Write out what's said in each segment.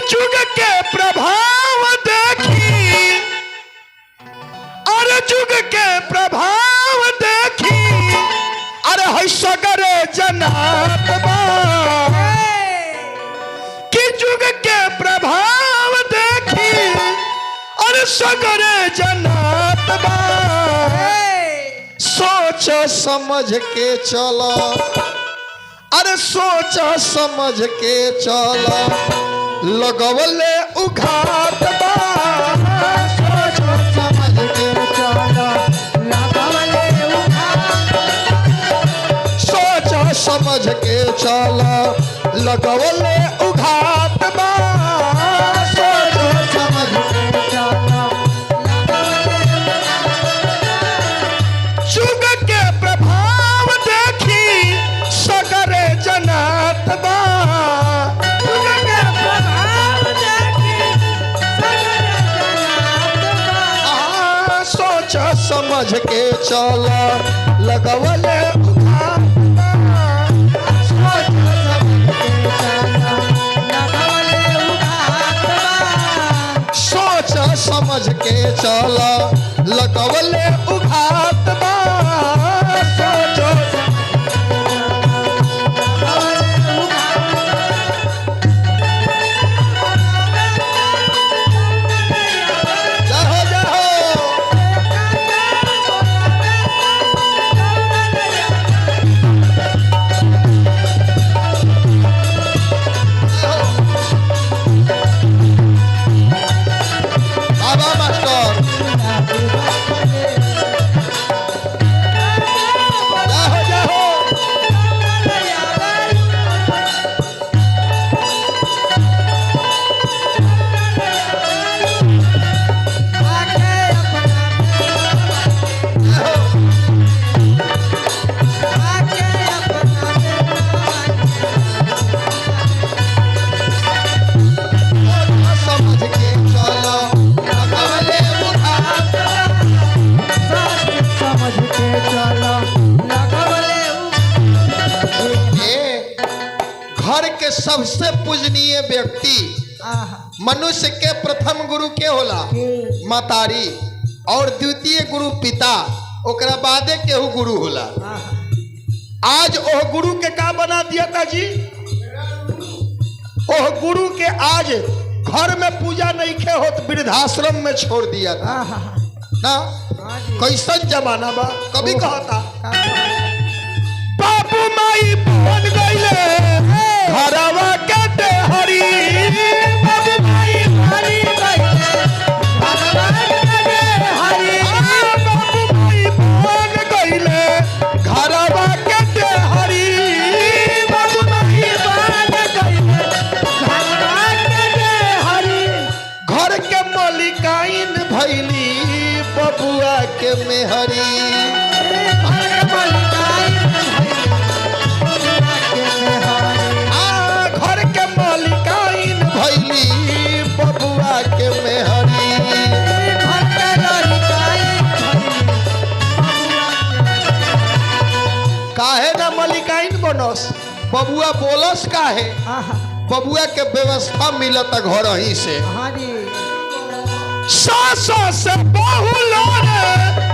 जुग के प्रभाव देखी, अरे जुग के प्रभाव देखी, अरे है सगरे जनात बा कि जुग के प्रभाव देखी, अरे सगरे जनात बा। सोच समझ के चलो, अरे सोच समझ के चलो, लगवले उघात बा। सोच समझ के चलो, लगवले उघात बा। सोच समझ के चलो, लगवले उघात बा। सोच समझ के चलो, जुग के प्रभाव देखी सगरे जनात बा। जुग के प्रभाव देखी सगरे जनात बा। सोच समझ के चलो, लगवले उघात बा। सोच समझ के चलो, लगवले उघात बा। सोच समझ के चलो, लगवले उघात बा। सबसे पूजनीय व्यक्ति मनुष्य के प्रथम गुरु के होला मातारी और द्वितीय गुरु पिता, ओकरा बादे केहू गुरु होला। आज ओह गुरु के का बना दिया था जी? ओह गुरु के आज घर में पूजा नहीं खे होत, वृद्धाश्रम में छोड़ दिया था ना। कैसन जमाना बा। कभी कहता बाबू माई बन गईले घरवा के देहरी, बाबू माई हरी गईले घरवा के देहरी। बाबू माई बन गईले घरवा के देहरी, बाबू माई बन गईले घरवा के देहरी। घर के मलिकाइन भइली बबुआ के मेहरी। काहे ना मलिकाइन बनस, बबुआ बोलस काहे? बबुआ के व्यवस्था मिलता घर ही से। सासा से बहु लोरे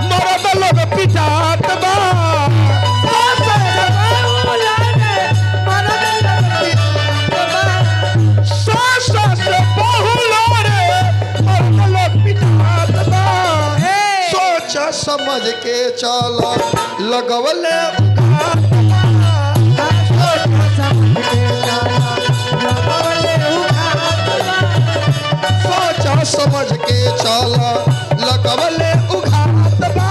मरद लोग पिटात बा। सासा से बहु लोरे मरद लोग पिटात बा। सासा से बहु लोरे मरद लोग पिटात बा। सोच समझ के चलो, लगवले समझ के चलो, लगवले उघात बा।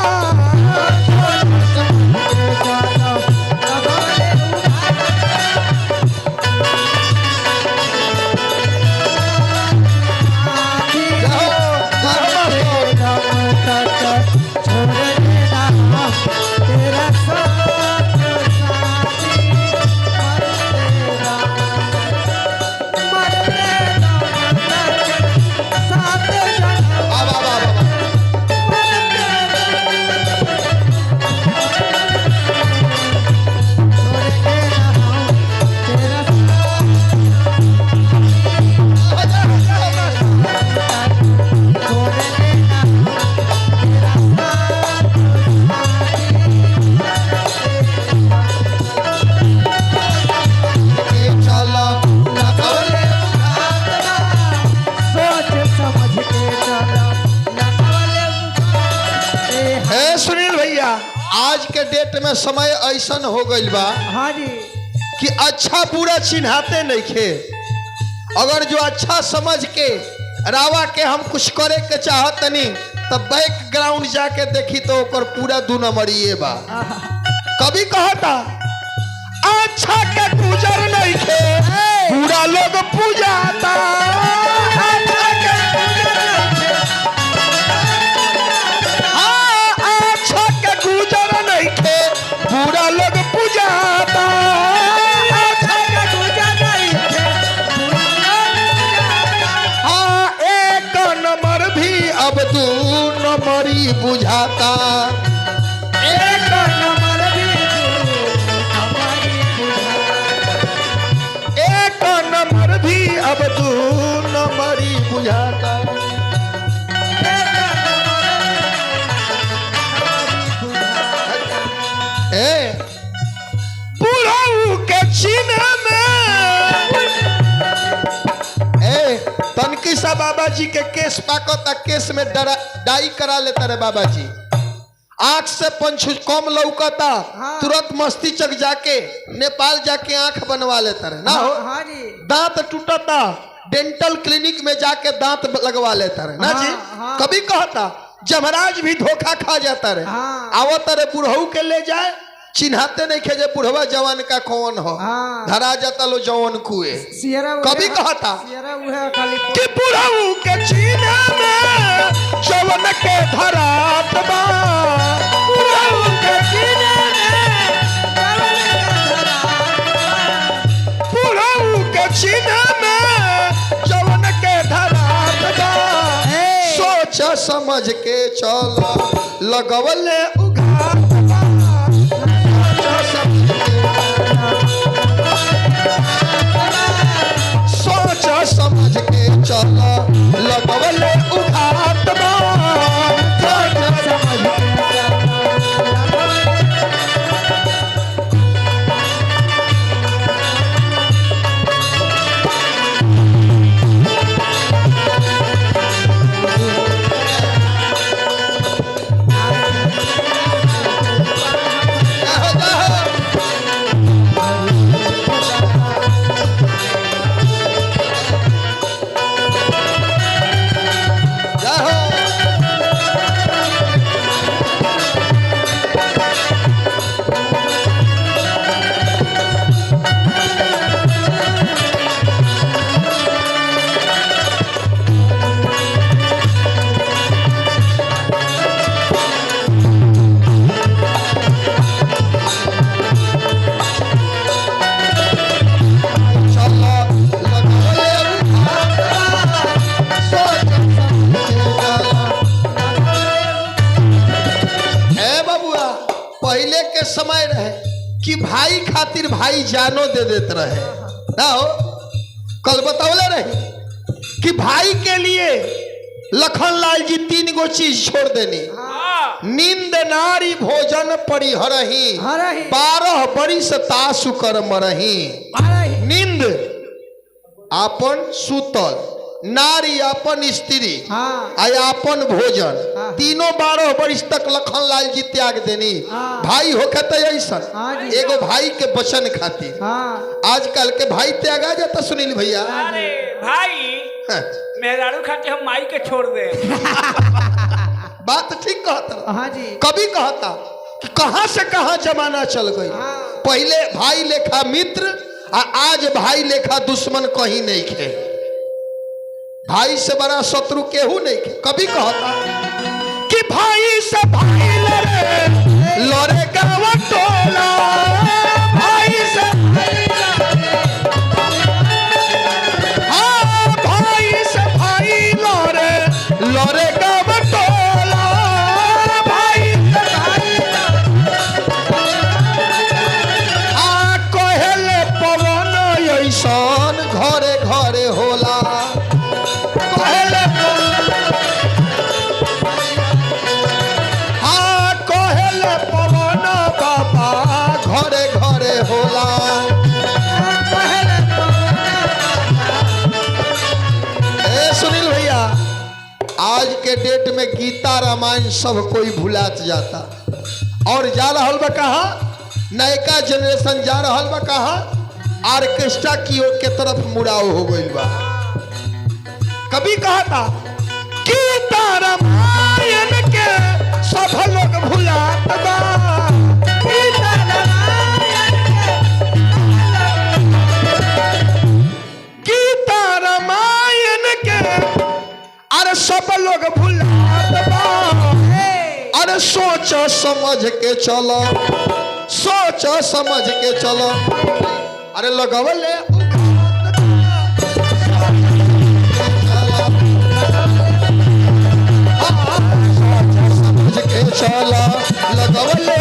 डेट में समय ऐसन हो गइल बा हाँ जी कि अच्छा बुरा चिन्हाते नहीं खे। अगर जो अच्छा समझ के रावा के हम कुछ करे के चाहतनी तब बैकग्राउंड जाके देखी तो ओकर पूरा 2 नंबरिए बा। कभी कहता अच्छा के गुजर नहीं खे पूरा लोग पूजाता। अच्छा के हाँ, अच्छा के गुजर नहीं खे पूरा लोग पूजाता। अच्छा के गुजर नहीं खे हाँ, 1 नंबर भी अब 2 नंबरी बुझाता। 1 नंबर भी 1 नंबर भी अब 2 नंबरी बुझाता। बुढ़ऊ के चिन्ह में तनकी सा बाबा जी के केस पाकता, केस में डाई करा लेता रे बाबा जी। आंख से पंच कम लौकता तुरंत मस्ती चक जाके नेपाल जाके आंख बनवा लेता रे ना हो। दांत टूटता डेंटल क्लिनिक में जाके दांत लगवा लेता रे ना जी। कभी कहता जमराज भी धोखा खा जाता रे। आवता रे बुढ़ऊ के ले जाए चिन्हाते नहीं खे जे बुढ़वा जवान का कौन हो। धरा जाता लो जवान कुए। कभी कहता कि बुढ़ऊ के चिन्ह में जवान के धरात बा। बुढ़ऊ के चिन्ह में बुढ़ऊ के चिन्ह में जवान के धरात बा। सोच समझ के चलो लगवले उघात बा। सोच समझ के चलो लगवले उघात बा। सोच समझ समय रहे कि भाई खातिर भाई जानो दे देते रहे ना हो। कल बतौले रहे कि भाई के लिए लखनलाल जी 3 गो चीज छोड़ देनी। नींद नारी भोजन परिहरही 12 बरिस तासु कर मरही। नींद आपन सुतल नारी अपन स्त्री अपन भोजन तीनों 12 बरिस तक लखनलाल जी त्याग देनी। भाई होके तो ऐसा एगो भाई के बचन खातिर आजकल के भाई त्यागा जाता। सुनील भैया अरे भाई मेहरारू खातिर हम माई के छोड़ दे। बात ठीक कहता। कभी कहता कि कहां से कहां जमाना चल गई। पहले भाई लेखा मित्र आज भाई लेखा दुश्मन कहीं नहीं खे। भाई से बड़ा शत्रु केहू नहीं खे। कभी कहता कि भाई से भाई लड़े लड़े गाँव टोला। भाई से हाँ भाई से भाई लड़े लड़े गाँव टोला। भाई से भाई हाँ कहले पवन ऐसन घरे घरे होला। सुनील भैया आज के डेट में गीता रामायण सब कोई भुलात जाता। और जा रहल बा कहा, नयका जनरेशन जा रहल बा कहा, ऑर्केस्ट्रा की ओर के तरफ मुड़ाव हो गइल बा। कभी कहा था गीता रामायण के सब लोग भुलात बा, गीता रामायण के अरे सब लोग भुलात बा। अरे सोच समझ के चलो, सोच समझ के चलो। अरे लगवले समझ के चलो, लगवले